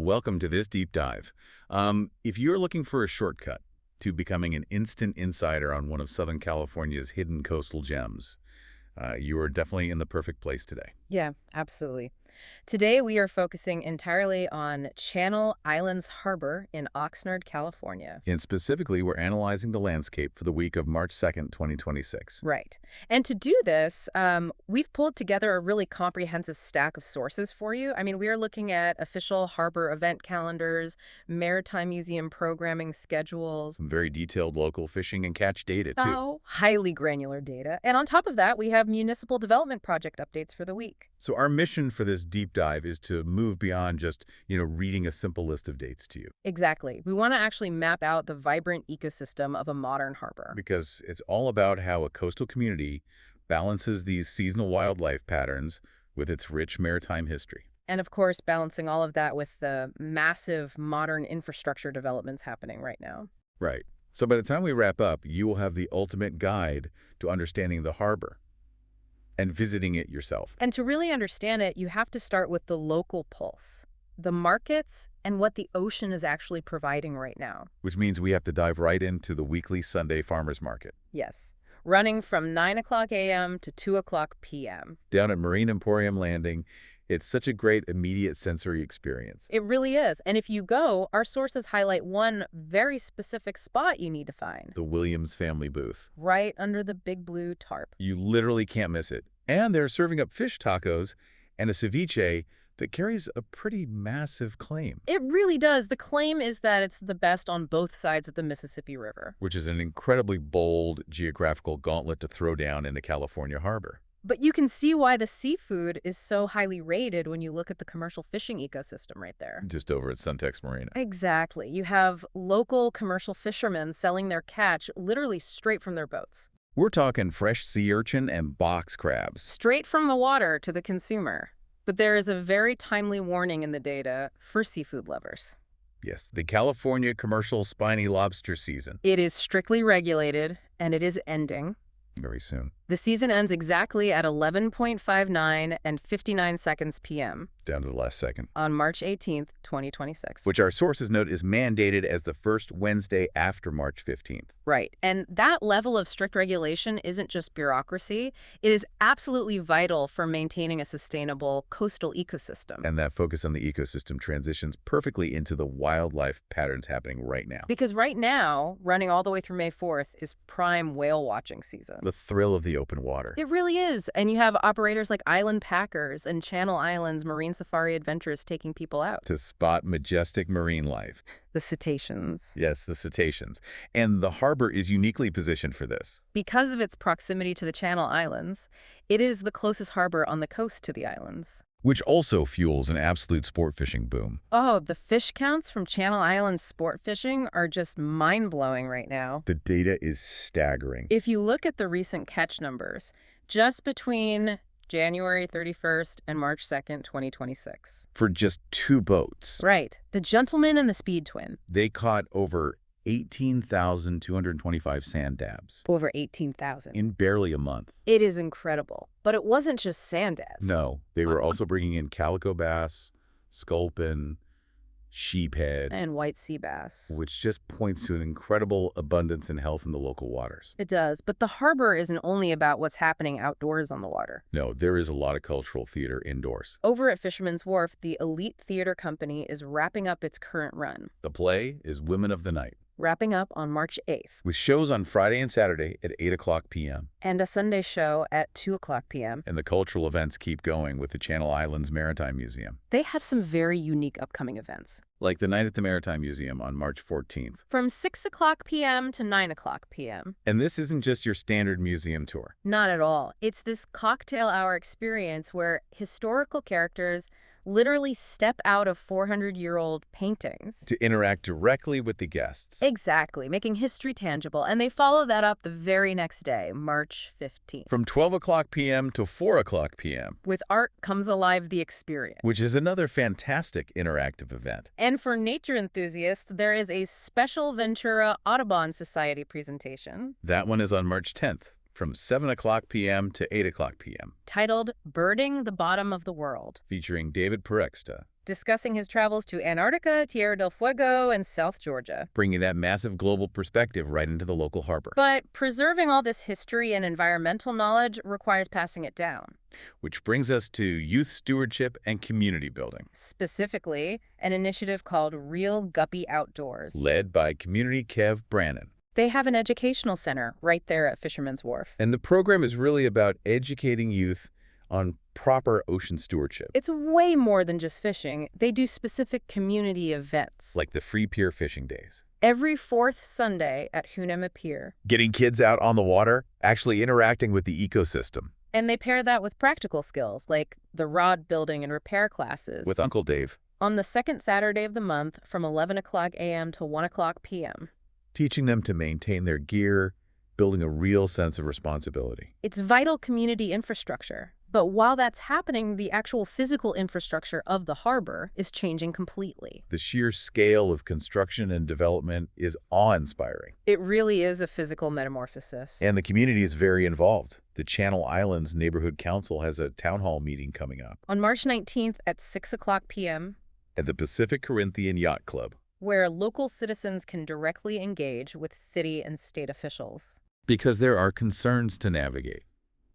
Welcome to this deep dive. If you're looking for a shortcut to becoming an instant insider on one of Southern California's hidden coastal gems, you are definitely in the perfect place today. Yeah, absolutely. Today we are focusing entirely on Channel Islands Harbor in Oxnard, California. And specifically, we're analyzing the landscape for the week of March 2nd, 2026. Right. And to do this, we've pulled together a really comprehensive stack of sources for you. I mean, we are looking at official harbor event calendars, maritime museum programming schedules, Some very detailed local fishing and catch data, too. oh, highly granular data. And on top of that, we have municipal development project updates for the week. So our mission for this deep dive is to move beyond just, reading a simple list of dates to you. Exactly. We want to actually map out the vibrant ecosystem of a modern harbor. Because it's all about how a coastal community balances these seasonal wildlife patterns with its rich maritime history. And of course, balancing all of that with the massive modern infrastructure developments happening right now. Right. So by the time we wrap up, you will have the ultimate guide to understanding the harbor and visiting it yourself. And to really understand it, you have to start with the local pulse, the markets, and what the ocean is actually providing right now. Which means we have to dive right into the weekly Sunday farmers market. Yes, running from 9 o'clock a.m. to 2 o'clock p.m. Down at Marine Emporium Landing, it's such a great immediate sensory experience. It really is. And if you go, our sources highlight one very specific spot you need to find. The Williams family booth. Right under the big blue tarp. You literally can't miss it. And they're serving up fish tacos and a ceviche that carries a pretty massive claim. It really does. The claim is that it's the best on both sides of the Mississippi River. Which is an incredibly bold geographical gauntlet to throw down into California harbor. But you can see why the seafood is so highly rated when you look at the commercial fishing ecosystem right there. Just over at Suntex Marina. Exactly. You have local commercial fishermen selling their catch literally straight from their boats. We're talking fresh sea urchin and box crabs. Straight from the water to the consumer. But there is a very timely warning in the data for seafood lovers. Yes, the California commercial spiny lobster season. It is strictly regulated, and it is ending. Very soon. The season ends exactly at 11:59 and 59 seconds p.m. Down to the last second. on March 18th, 2026. Which our sources note is mandated as the first Wednesday after March 15th. Right. And that level of strict regulation isn't just bureaucracy. It is absolutely vital for maintaining a sustainable coastal ecosystem. And that focus on the ecosystem transitions perfectly into the wildlife patterns happening right now. Because right now, running all the way through May 4th, is prime whale watching season. The thrill of the open water. It really is. And you have operators like Island Packers and Channel Islands Marine Safari Adventures taking people out. To spot majestic marine life. The cetaceans. Yes, the cetaceans. And the harbor is uniquely positioned for this. Because of its proximity to the Channel Islands, it is the closest harbor on the coast to the islands. Which also fuels an absolute sport fishing boom. Oh, the fish counts from Channel Islands sport fishing are just mind-blowing right now. The data is staggering. If you look at the recent catch numbers, just between January 31st and March 2nd, 2026. For just 2 boats. Right. The Gentleman and the Speed Twin. They caught over 18,225 sand dabs. Over 18,000. In barely a month. It is incredible. But it wasn't just sand dabs. No, they were also bringing in calico bass, sculpin, sheephead, And white sea bass. which just points to an incredible abundance and health in the local waters. It does. But the harbor isn't only about what's happening outdoors on the water. No, there is a lot of cultural theater indoors. Over at Fisherman's Wharf, the Elite Theater Company is wrapping up its current run. The play is Women of the Night, Wrapping up on March 8th. with shows on Friday and Saturday at 8 o'clock p.m. And a Sunday show at 2 o'clock p.m. And the cultural events keep going with the Channel Islands Maritime Museum. They have some very unique upcoming events. Like the night at the Maritime Museum on March 14th. From 6 o'clock p.m. to 9 o'clock p.m. And this isn't just your standard museum tour. Not at all. It's this cocktail hour experience where historical characters literally step out of 400-year-old paintings. To interact directly with the guests. Exactly, making history tangible. And they follow that up the very next day, March 15th. From 12 o'clock p.m. to 4 o'clock p.m. With Art Comes Alive the Experience. Which is another fantastic interactive event. And for nature enthusiasts, there is a special Ventura Audubon Society presentation. That one is on March 10th. From 7 o'clock p.m. to 8 o'clock p.m. Titled Birding the Bottom of the World. Featuring David Perexta. discussing his travels to Antarctica, Tierra del Fuego, and South Georgia. Bringing that massive global perspective right into the local harbor. But preserving all this history and environmental knowledge requires passing it down. Which brings us to youth stewardship and community building. Specifically, an initiative called Real Guppy Outdoors. Led by Community Kev Brannon. They have an educational center right there at Fisherman's Wharf. And the program is really about educating youth on proper ocean stewardship. It's way more than just fishing. They do specific community events. Like the free pier fishing days. Every fourth Sunday at Hunema Pier. Getting kids out on the water, actually interacting with the ecosystem. And they pair that with practical skills, like the rod building and repair classes. With Uncle Dave. On the second Saturday of the month from 11 o'clock a.m. to 1 o'clock p.m. Teaching them to maintain their gear, building a real sense of responsibility. It's vital community infrastructure. But while that's happening, the actual physical infrastructure of the harbor is changing completely. The sheer scale of construction and development is awe-inspiring. It really is a physical metamorphosis. And the community is very involved. The Channel Islands Neighborhood Council has a town hall meeting coming up. On March 19th at 6 o'clock p.m. At the Pacific Corinthian Yacht Club. Where local citizens can directly engage with city and state officials. Because there are concerns to navigate.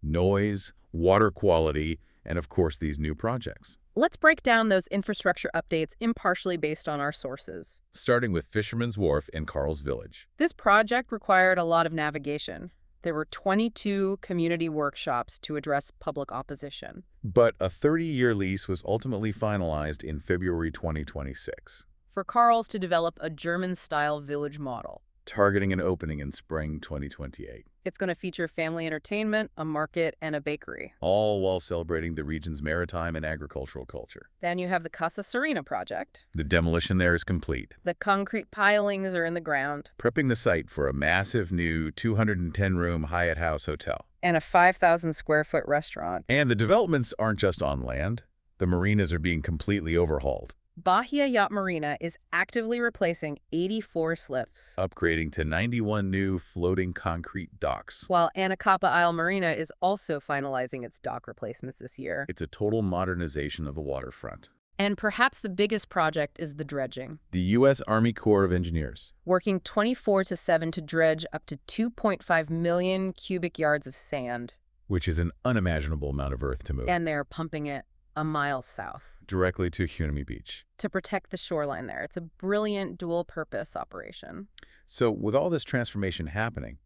Noise, water quality, and of course these new projects. Let's break down those infrastructure updates impartially based on our sources. Starting with Fisherman's Wharf in Carl's Village. This project required a lot of navigation. There were 22 community workshops to address public opposition. But a 30-year lease was ultimately finalized in February 2026. For Carl's to develop a German-style village model. Targeting an opening in spring 2028. It's going to feature family entertainment, a market, and a bakery. All while celebrating the region's maritime and agricultural culture. Then you have the Casa Serena project. The demolition there is complete. The concrete pilings are in the ground. Prepping the site for a massive new 210-room Hyatt House hotel. And a 5,000-square-foot restaurant. And the developments aren't just on land. The marinas are being completely overhauled. Bahia Yacht Marina is actively replacing 84 slips. Upgrading to 91 new floating concrete docks. While Anacapa Isle Marina is also finalizing its dock replacements this year. It's a total modernization of the waterfront. And perhaps the biggest project is the dredging. The U.S. Army Corps of Engineers. Working 24/7 to dredge up to 2.5 million cubic yards of sand. Which is an unimaginable amount of earth to move. And they're pumping it a mile south. Directly to Hunema Beach. To protect the shoreline there. It's a brilliant dual-purpose operation. So with all this transformation happening,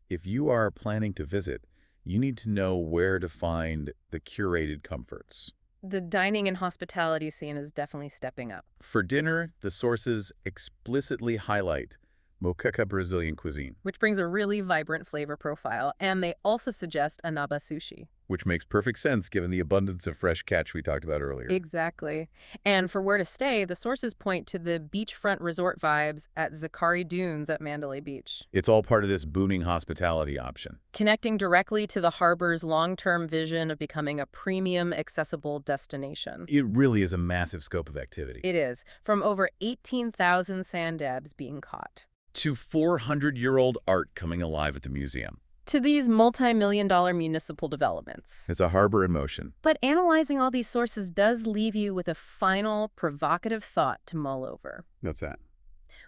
if you are planning to visit, you need to know where to find the curated comforts. The dining and hospitality scene is definitely stepping up. For dinner, the sources explicitly highlight moqueca Brazilian cuisine. Which brings a really vibrant flavor profile, and they also suggest anaba sushi. Which makes perfect sense given the abundance of fresh catch we talked about earlier. Exactly. And for where to stay, the sources point to the beachfront resort vibes at Zachari Dunes at Mandalay Beach. It's all part of this booming hospitality option. Connecting directly to the harbor's long-term vision of becoming a premium, accessible destination. It really is a massive scope of activity. It is, from over 18,000 sand dabs being caught. To 400-year-old art coming alive at the museum. To these multi-million-dollar municipal developments. It's a harbor in motion. But analyzing all these sources does leave you with a final, provocative thought to mull over. What's that?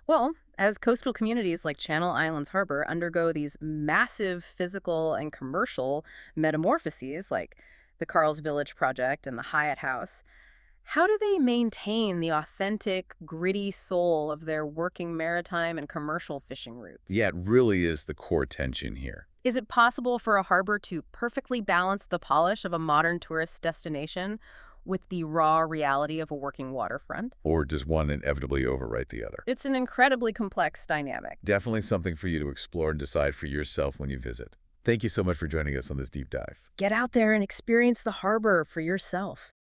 Well, as coastal communities like Channel Islands Harbor undergo these massive physical and commercial metamorphoses, like the Carl's Village project and the Hyatt House, how do they maintain the authentic, gritty soul of their working maritime and commercial fishing routes? Yeah, it really is the core tension here. Is it possible for a harbor to perfectly balance the polish of a modern tourist destination with the raw reality of a working waterfront? Or does one inevitably overwrite the other? It's an incredibly complex dynamic. Definitely something for you to explore and decide for yourself when you visit. Thank you so much for joining us on this deep dive. Get out there and experience the harbor for yourself.